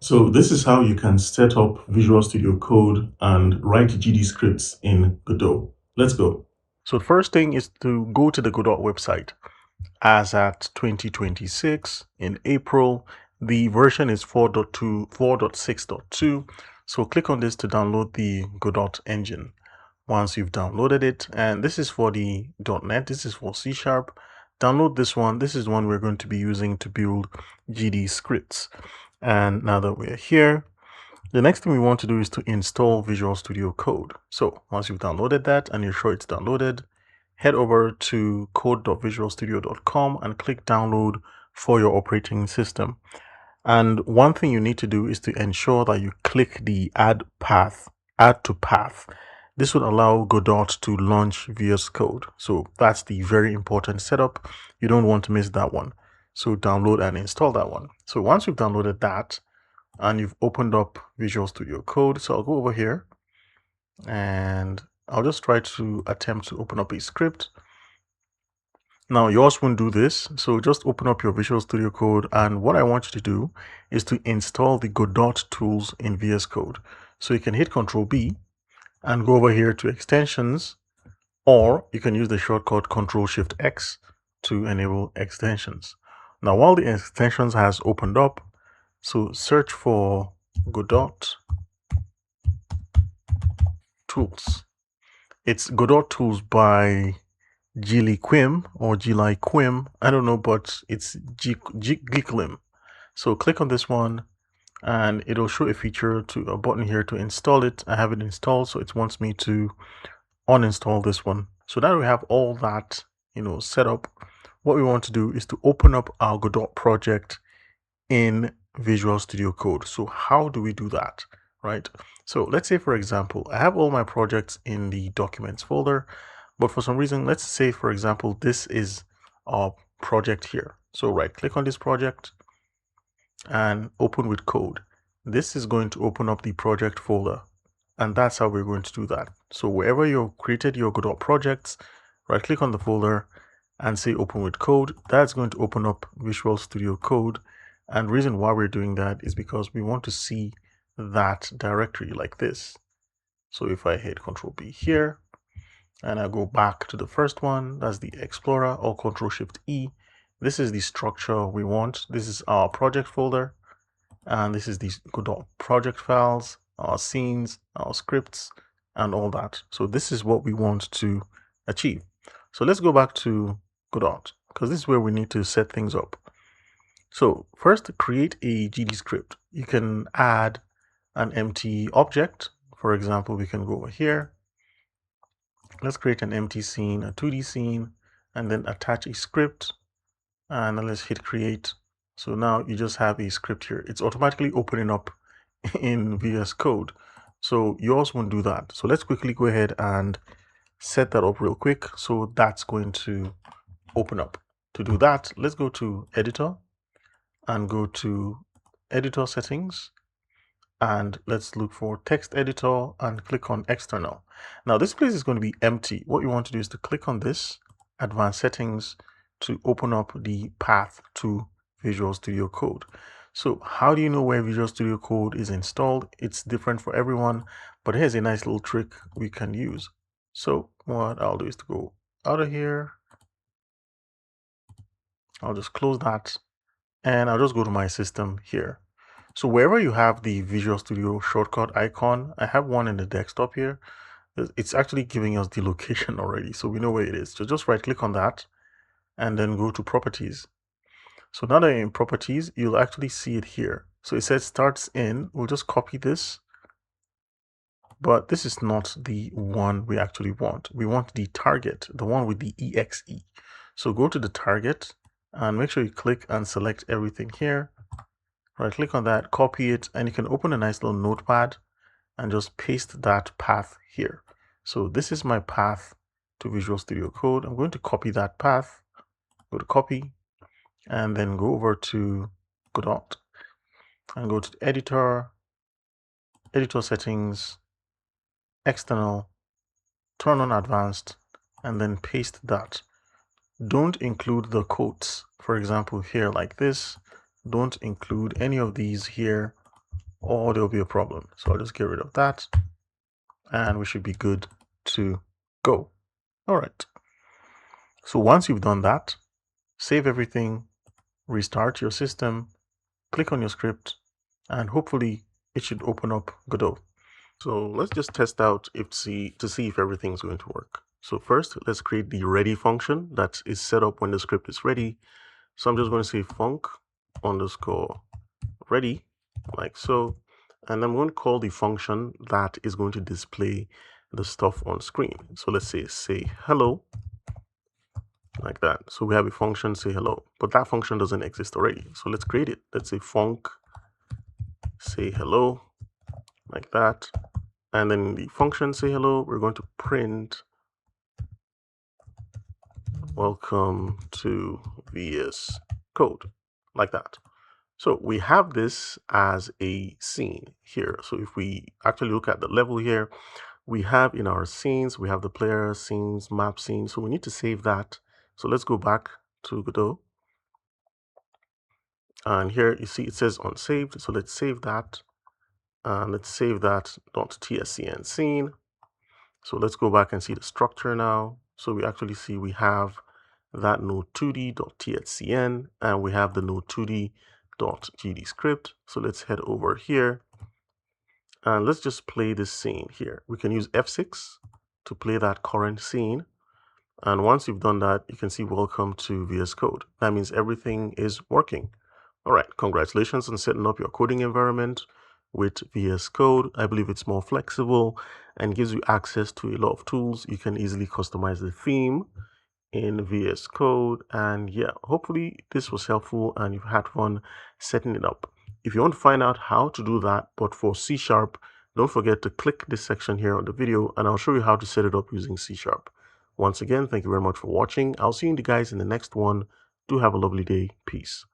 So this is how you can set up Visual Studio Code and write GDScripts in Godot. Let's go. So the first thing is to go to the Godot website. As at 2026 in April, the version is 4.2, 4.6.2. So click on this to download the Godot engine. Once you've downloaded it, and this is for the .NET, this is for C#, download this one. This is one we're going to be using to build GDScripts. And now that we're here, the next thing we want to do is to install Visual Studio Code. So once you've downloaded that and you're sure it's downloaded, head over to code.visualstudio.com and click download for your operating system. And one thing you need to do is to ensure that you click the add to path. This would allow Godot to launch VS Code. So that's the very important setup. You don't want to miss that one. So download and install that one. So once you've downloaded that and you've opened up Visual Studio Code, so I'll go over here and I'll just try to attempt to open up a script. Now yours won't do this, so just open up your Visual Studio Code, and what I want you to do is to install the Godot tools in VS Code. So you can hit Ctrl B and go over here to extensions, or you can use the shortcut Ctrl Shift X to enable extensions. Now while the extensions has opened up, so search for Godot tools. It's Godot tools by Giliquim or Giliquim, I don't know, but it's Gliclim. So click on this one and it'll show a feature to a button here to install it. I have it installed, so it wants me to uninstall this one. So now we have all that, set up. What we want to do is to open up our Godot project in Visual Studio Code. So how do we do that, right? So let's say, for example, I have all my projects in the documents folder, but for some reason, let's say, for example, this is our project here. So right click on this project and open with code. This is going to open up the project folder, and that's how we're going to do that. So wherever you've created your Godot projects, right click on the folder and say open with code. That's going to open up Visual Studio Code. And the reason why we're doing that is because we want to see that directory like this. So if I hit Ctrl B here and I go back to the first one, that's the Explorer, or Ctrl Shift E, this is the structure we want. This is our project folder, and this is the Godot project files, our scenes, our scripts, and all that. So this is what we want to achieve. So let's go back to Godot, because this is where we need to set things up. So first, create a GDScript. You can add an empty object. For example, we can go over here. Let's create an empty scene, a 2D scene, and then attach a script. And then let's hit create. So now you just have a script here. It's automatically opening up in VS Code. So yours won't do that. So let's quickly go ahead and set that up real quick. So that's going to open up. To do that, let's go to editor and go to editor settings, and let's look for text editor and click on external. Now this place is going to be empty. What you want to do is to click on this advanced settings to open up the path to Visual Studio Code. So how do you know where Visual Studio Code is installed? It's different for everyone, but here's a nice little trick we can use. So what I'll do is to go out of here. I'll just close that, and I'll just go to my system here. So wherever you have the Visual Studio shortcut icon, I have one in the desktop here. It's actually giving us the location already, so we know where it is. So just right click on that and then go to properties. So now that you're in properties, you'll actually see it here. So it says starts in. We'll just copy this, but this is not the one we actually want. We want the target, the one with the exe. So go to the target and make sure you click and select everything here. Right click on that, copy it, and you can open a nice little notepad and just paste that path here. So this is my path to Visual Studio Code. I'm going to copy that path, go to copy, and then go over to Godot and go to editor, editor settings, external, turn on advanced, and then paste that. Don't include the quotes. For example, here like this, don't include any of these here or there'll be a problem. So I'll just get rid of that and we should be good to go. All right. So once you've done that, save everything, restart your system, click on your script, and hopefully it should open up Godot. So let's just test out to see if everything's going to work. So first, let's create the ready function that is set up when the script is ready. So I'm just going to say func underscore ready, like so. And I'm going to call the function that is going to display the stuff on screen. So let's say hello, like that. So we have a function say hello, but that function doesn't exist already. So let's create it. Let's say func say hello, like that. And then in the function say hello, we're going to print welcome to VS Code, like that. So we have this as a scene here. So if we actually look at the level here, we have in our scenes, we have the player scenes, map scene. So we need to save that. So let's go back to Godot. And here you see it says unsaved. So let's save that. And let's save that .tscn scene. So let's go back and see the structure now. So we actually see we have that node2d.tscn and we have the node2d.GDScript. So let's head over here and let's just play this scene here. We can use F6 to play that current scene. And once you've done that, you can see welcome to VS Code. That means everything is working. All right, congratulations on setting up your coding environment with VS Code. I believe it's more flexible and gives you access to a lot of tools. You can easily customize the theme in VS Code. And yeah, hopefully this was helpful and you've had fun setting it up. If you want to find out how to do that, but for C#, don't forget to click this section here on the video and I'll show you how to set it up using C#. Once again, thank you very much for watching. I'll see you guys in the next one. Do have a lovely day. Peace.